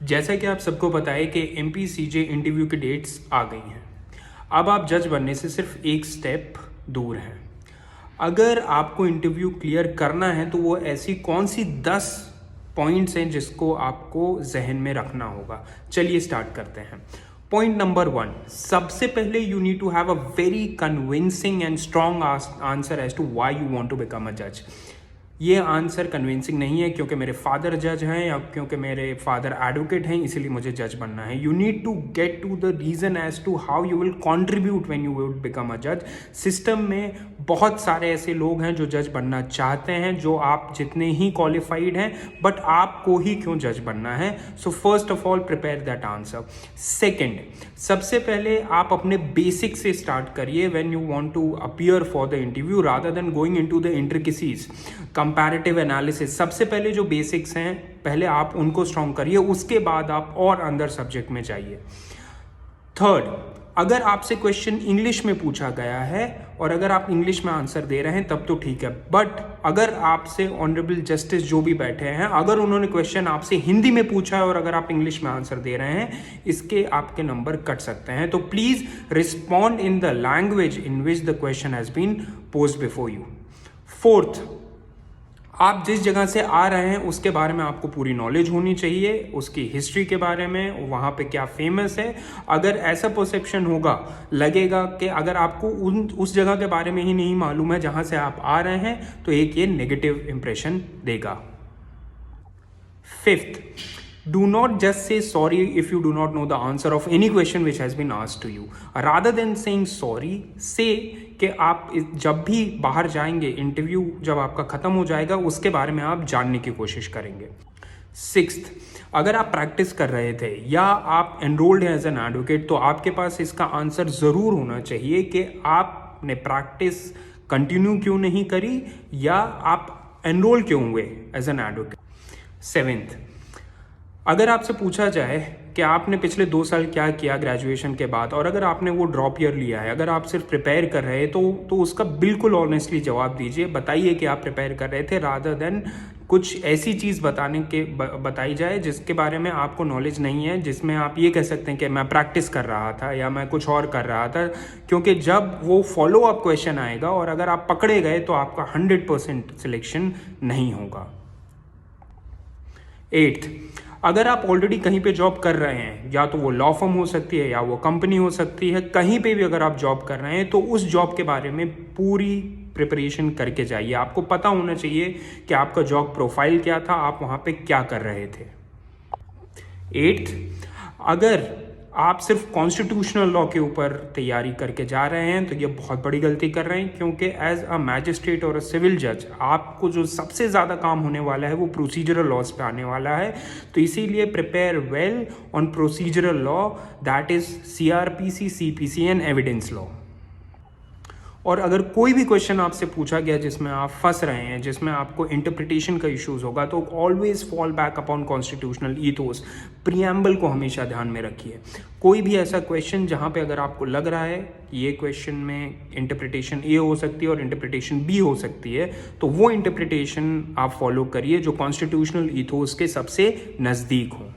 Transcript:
जैसा कि आप सबको पता है कि MPCJ इंटरव्यू की डेट्स आ गई हैं। अब आप जज बनने से सिर्फ एक स्टेप दूर हैं। अगर आपको इंटरव्यू क्लियर करना है तो वो ऐसी कौन सी 10 पॉइंट्स हैं जिसको आपको जहन में रखना होगा। चलिए स्टार्ट करते हैं। पॉइंट नंबर 1, सबसे पहले you need to have a very convincing and strong answer as to why you want to become a जज। ये आंसर कन्विंसिंग नहीं है क्योंकि मेरे फादर जज हैं या क्योंकि मेरे फादर एडवोकेट हैं इसीलिए मुझे जज बनना है। You need to get to the reason as to how you will contribute when you will become a जज। सिस्टम में बहुत सारे ऐसे लोग हैं जो जज बनना चाहते हैं, जो आप जितने ही क्वालिफाइड हैं, बट आपको ही क्यों जज बनना है। So first of all prepare that answer. Second, सबसे पहले आप अपने बेसिक से स्टार्ट करिए when you want to appear for the interview rather than going into the intricacies. Comparative analysis, सबसे पहले जो बेसिक्स हैं पहले आप उनको स्ट्रॉन्ग करिए, उसके बाद आप और अंदर सब्जेक्ट में जाइए। थर्ड, अगर आपसे क्वेश्चन इंग्लिश में पूछा गया है और अगर आप इंग्लिश में आंसर दे रहे हैं तब तो ठीक है, बट अगर आपसे ऑनरेबल जस्टिस जो भी बैठे हैं अगर उन्होंने क्वेश्चन आपसे हिंदी में पूछा है और अगर आप इंग्लिश में आंसर दे रहे हैं, इसके आपके नंबर कट सकते हैं। तो please respond in the language in which the question has been posed before you. Fourth, आप जिस जगह से आ रहे हैं उसके बारे में आपको पूरी नॉलेज होनी चाहिए, उसकी हिस्ट्री के बारे में, वहाँ पे क्या फेमस है। अगर ऐसा परसेप्शन होगा, लगेगा कि अगर आपको उस जगह के बारे में ही नहीं मालूम है जहाँ से आप आ रहे हैं तो एक ये नेगेटिव इंप्रेशन देगा। Fifth, do not just say sorry if you do not know the answer of any question which has been asked to you. Rather than saying sorry, say कि आप जब भी बाहर जाएंगे, इंटरव्यू जब आपका ख़त्म हो जाएगा उसके बारे में आप जानने की कोशिश करेंगे। सिक्स्थ, अगर आप प्रैक्टिस कर रहे थे या आप एनरोल्ड हैं एज एन एडवोकेट तो आपके पास इसका आंसर ज़रूर होना चाहिए कि आपने प्रैक्टिस कंटिन्यू क्यों नहीं करी या आप एनरोल क्यों हुए एज एन एडवोकेट। सेवेंथ, अगर आपसे पूछा जाए कि आपने पिछले 2 साल क्या किया ग्रेजुएशन के बाद और अगर आपने वो ड्रॉप ईयर लिया है, अगर आप सिर्फ प्रिपेयर कर रहे हैं तो उसका बिल्कुल ऑनेस्टली जवाब दीजिए। बताइए कि आप प्रिपेयर कर रहे थे रादर देन कुछ ऐसी चीज़ बताई जाए जिसके बारे में आपको नॉलेज नहीं है, जिसमें आप ये कह सकते हैं कि मैं प्रैक्टिस कर रहा था या मैं कुछ और कर रहा था। क्योंकि जब वो फॉलो अप क्वेश्चन आएगा और अगर आप पकड़े गए तो आपका 100% सिलेक्शन नहीं होगा। 8th, अगर आप ऑलरेडी कहीं पे जॉब कर रहे हैं, या तो वो लॉ फर्म हो सकती है या वो कंपनी हो सकती है, कहीं पे भी अगर आप जॉब कर रहे हैं तो उस जॉब के बारे में पूरी प्रिपरेशन करके जाइए। आपको पता होना चाहिए कि आपका जॉब प्रोफाइल क्या था, आप वहाँ पे क्या कर रहे थे। 8th, अगर आप सिर्फ कॉन्स्टिट्यूशनल लॉ के ऊपर तैयारी करके जा रहे हैं तो ये बहुत बड़ी गलती कर रहे हैं, क्योंकि एज अ मैजिस्ट्रेट और अ सिविल जज आपको जो सबसे ज़्यादा काम होने वाला है वो प्रोसीजरल लॉज पे आने वाला है। तो इसीलिए prepare well on procedural law, that is CRPC, CPC and evidence law. और अगर कोई भी क्वेश्चन आपसे पूछा गया जिसमें आप फंस रहे हैं, जिसमें आपको इंटरप्रिटेशन का इश्यूज होगा, तो always fall back upon constitutional ethos, preamble को हमेशा ध्यान में रखिए। कोई भी ऐसा क्वेश्चन जहां पे अगर आपको लग रहा है कि ये क्वेश्चन में इंटरप्रिटेशन ए हो सकती है और इंटरप्रिटेशन बी हो सकती है, तो वो इंटरप्रिटेशन आप फॉलो करिए जो कॉन्स्टिट्यूशनल ईथोस के सबसे नज़दीक हो।